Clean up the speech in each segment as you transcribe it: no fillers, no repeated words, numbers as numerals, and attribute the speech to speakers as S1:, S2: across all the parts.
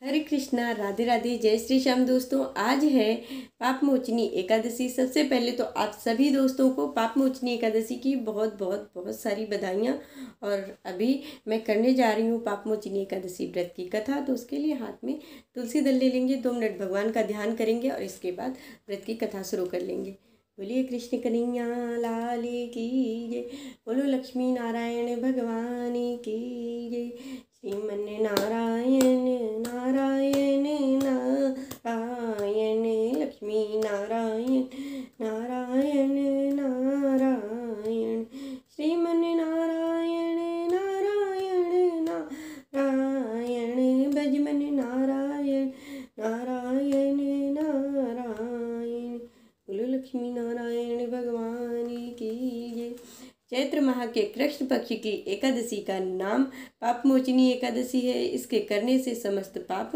S1: हरे कृष्णा, राधे राधे, जय श्री श्याम। दोस्तों, आज है पाप मोचनी एकादशी। सबसे पहले तो आप सभी दोस्तों को पाप मोचनी एकादशी की बहुत बहुत बहुत सारी बधाइयाँ। और अभी मैं करने जा रही हूँ पाप मोचनी एकादशी व्रत की कथा। तो उसके लिए हाथ में तुलसी दल ले लेंगे, 2 मिनट भगवान का ध्यान करेंगे और इसके बाद व्रत की कथा शुरू कर लेंगे। बोलिए कृष्ण कन्हैया लाल की जय, बोलो लक्ष्मी नारायण भगवान की जय। श्रीमन नारायण नारायण नारायण, लक्ष्मी नारायण नारायण नारायण, श्रीमन नारायण नारायण नारायण, भजमन नारायण नारायण नारायण, बोलो लक्ष्मी नारायण भगवान की जय। चैत्र माह के कृष्ण पक्ष की एकादशी का नाम पाप मोचनी एकादशी है। इसके करने से समस्त पाप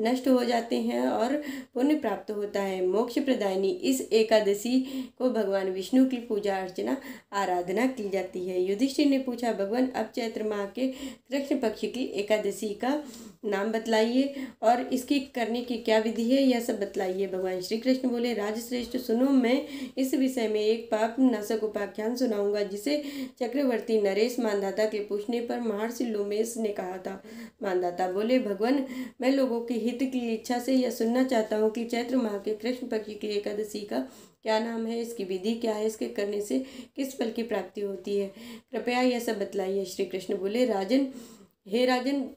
S1: नष्ट हो जाते हैं और पुण्य प्राप्त होता है। मोक्ष प्रदायिनी इस एकादशी को भगवान विष्णु की पूजा अर्चना आराधना की जाती है। युधिष्ठिर ने पूछा, भगवान अब चैत्र माह के कृष्ण पक्ष की एकादशी का नाम बतलाइए और इसकी करने की क्या विधि है, यह सब बतलाइए। भगवान श्री कृष्ण बोले, राजश्रेष्ठ सुनो, मैं इस विषय में एक पाप नाशक उपाख्यान सुनाऊंगा जिसे चक्रवर्ती नरेश मानधाता के पूछने पर महर्षि लोमेश ने कहा था। मानधाता बोले, भगवान, मैं लोगों के हित की इच्छा से यह सुनना चाहता हूँ कि चैत्र माह के कृष्ण पक्ष की एकादशी का क्या नाम है, इसकी विधि क्या है, इसके करने से किस फल की प्राप्ति होती है, कृपया यह सब बतलाइए। श्री कृष्ण बोले, राजन, हे राजन,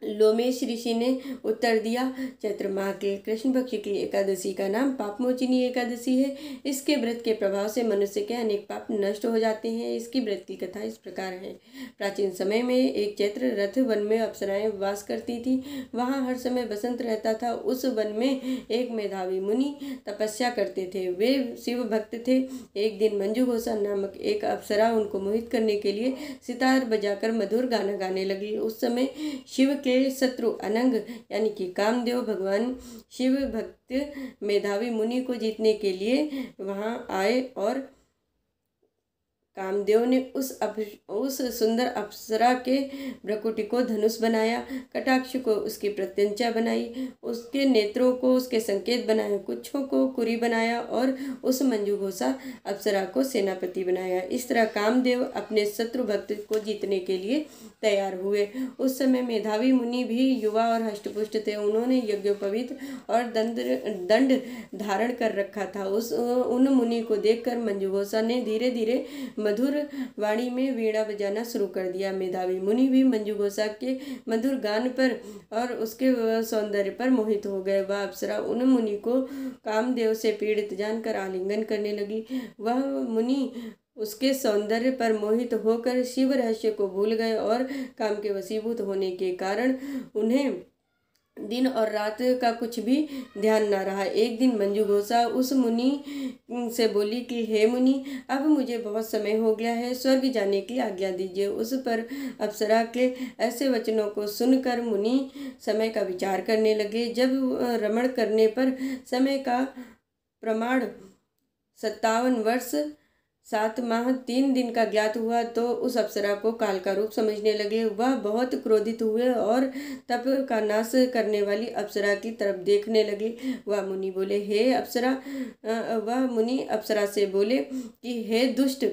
S1: लोमेश ऋषि ने उत्तर दिया, चैत्र माह के कृष्ण पक्ष की एकादशी का नाम पापमोचिनी एकादशी है। इसके व्रत के प्रभाव से मनुष्य के अनेक पाप नष्ट हो जाते हैं। इसकी व्रत की कथा इस प्रकार है। प्राचीन समय में एक चैत्र रथ वन में अप्सराएं वास करती थी। वहाँ हर समय बसंत रहता था। उस वन में एक मेधावी मुनि तपस्या करते थे। वे शिव भक्त थे। एक दिन मंजू घोषा नामक एक अप्सरा उनको मोहित करने के लिए सितार बजाकर मधुर गाना गाने लगी। उस समय शिव के शत्रु अनंग यानी कि कामदेव भगवान शिव भक्त मेधावी मुनि को जीतने के लिए वहां आए और कामदेव ने उस सुंदर अप्सरा के भ्रकुटी को धनुष बनाया, कटाक्ष को उसकी प्रत्यंचा बनाई, उसके नेत्रों को उसके संकेत बनाए, कुच्छों को कुरी बनाया और उस मंजू घोषा अप्सरा को सेनापति बनाया। इस तरह कामदेव अपने शत्रु भक्त को जीतने के लिए तैयार हुए। उस समय मेधावी मुनि भी युवा और हष्टपुष्ट थे। उन्होंने यज्ञोपवीत और दंड धारण कर रखा था। उन मुनि को देखकर मंजू घोषा ने धीरे धीरे मधुर वाणी में वीणा बजाना शुरू कर दिया। मेधावी मुनि भी मंजू घोषा के मधुर गान पर और उसके सौंदर्य पर मोहित हो गए। वह अप्सरा उन मुनि को कामदेव से पीड़ित जानकर आलिंगन करने लगी। वह मुनि उसके सौंदर्य पर मोहित होकर शिव रहस्य को भूल गए और काम के वशीभूत होने के कारण उन्हें दिन और रात का कुछ भी ध्यान न रहा। एक दिन मंजू घोषा उस मुनि से बोली कि हे मुनि, अब मुझे बहुत समय हो गया है, स्वर्ग जाने की आज्ञा दीजिए। उस पर अप्सरा के ऐसे वचनों को सुनकर मुनि समय का विचार करने लगे। जब रमण करने पर समय का प्रमाण 57 वर्ष 7 माह 3 दिन का ज्ञात हुआ तो उस अप्सरा को काल का रूप समझने लगे। वह बहुत क्रोधित हुए और तप का नाश करने वाली अप्सरा की तरफ देखने लगे। वह मुनि अप्सरा से बोले कि हे दुष्ट,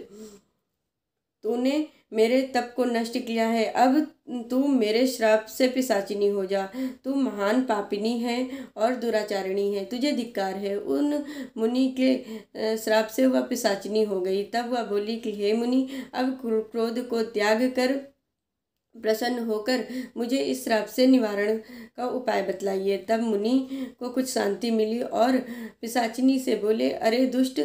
S1: तूने मेरे तप को नष्ट किया है। अब तू मेरे श्राप से पिशाचिनी हो जा। तू महान पापिनी है और दुराचारिणी है, तुझे धिक्कार है। उन मुनि के श्राप से वह पिशाचिनी हो गई। तब वह बोली कि हे मुनि, अब क्रोध को त्याग कर प्रसन्न होकर मुझे इस श्राप से निवारण का उपाय बतलाइए। तब मुनि को कुछ शांति मिली और पिशाचिनी से बोले, अरे दुष्ट,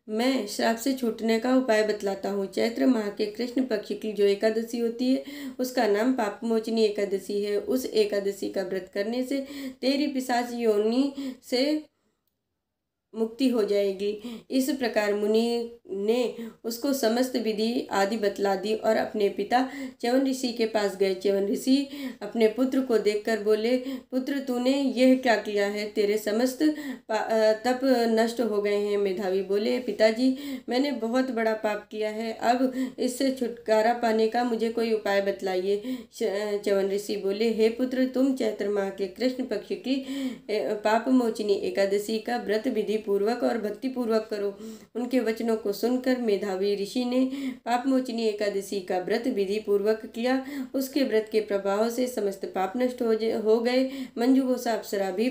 S1: मैं श्राप से छूटने का उपाय बतलाता हूँ। चैत्र माह के कृष्ण पक्ष की जो एकादशी होती है उसका नाम पापमोचनी एकादशी है। उस एकादशी का व्रत करने से तेरी पिशाच योनि से मुक्ति हो जाएगी। इस प्रकार मुनि ने उसको समस्त विधि आदि बतला दी और अपने पिता च्यवन ऋषि के पास गए। च्यवन ऋषि अपने पुत्र को देखकर बोले, पुत्र तूने यह क्या किया है, तेरे समस्त तप नष्ट हो गए हैं। मेधावी बोले, पिताजी मैंने बहुत बड़ा पाप किया है, अब इससे छुटकारा पाने का मुझे कोई उपाय बतलाइए। च्यवन ऋषि बोले, हे पुत्र तुम चैत्र माह के कृष्ण पक्ष की पाप मोचनी एकादशी का व्रत विधि पूर्वक और भक्ति पूर्वक करो। उनके वचनों को सुनकर मेधावी ऋषि ने पाप मोचनी एकादशी का व्रत विधि पूर्वक किया। उसके व्रत के प्रभाव से समस्त पाप नष्ट हो गए। मंजुगोसा अप्सरा भी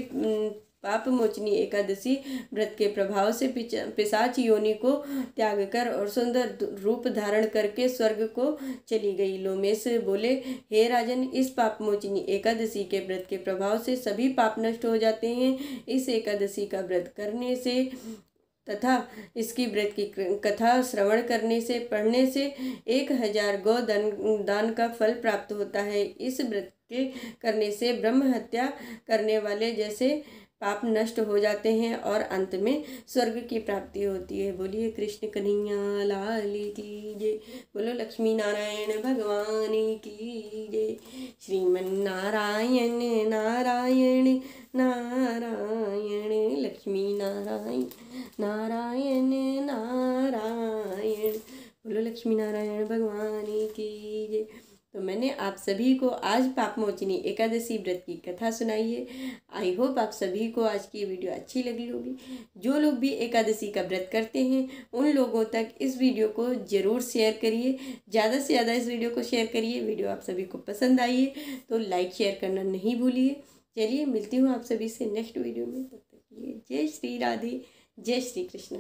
S1: पाप मोचनी एकादशी व्रत के प्रभाव से पिशाच योनि को त्याग कर और सुंदर रूप धारण करके स्वर्ग को चली गई। लोमेश बोले, हे राजन, इस पाप मोचनी एकादशी के व्रत के प्रभाव से सभी पाप नष्ट हो जाते हैं। इस एकादशी का व्रत करने से तथा इसकी व्रत की कथा श्रवण करने से, पढ़ने से 1000 गौ दान का फल प्राप्त होता है। इस व्रत के करने से ब्रह्म हत्या करने वाले जैसे पाप नष्ट हो जाते हैं और अंत में स्वर्ग की प्राप्ति होती है। बोलिए कृष्ण कन्हैया लाल की जय। बोलो लक्ष्मी नारायण भगवान की जय। श्रीमन नारायण नारायण नारायण, लक्ष्मी नारायण नारायण नारायण। बोलो लक्ष्मी नारायण भगवान की जय। तो मैंने आप सभी को आज पाप मोचनी एकादशी व्रत की कथा सुनाई है। आई होप आप सभी को आज की वीडियो अच्छी लगी होगी। जो लोग भी एकादशी का व्रत करते हैं उन लोगों तक इस वीडियो को ज़रूर शेयर करिए, ज़्यादा से ज़्यादा इस वीडियो को शेयर करिए। वीडियो आप सभी को पसंद आई है तो लाइक शेयर करना नहीं भूलिए। चलिए मिलती हूँ आप सभी से नेक्स्ट वीडियो में, तब तक के लिए जय श्री राधे, जय श्री कृष्ण।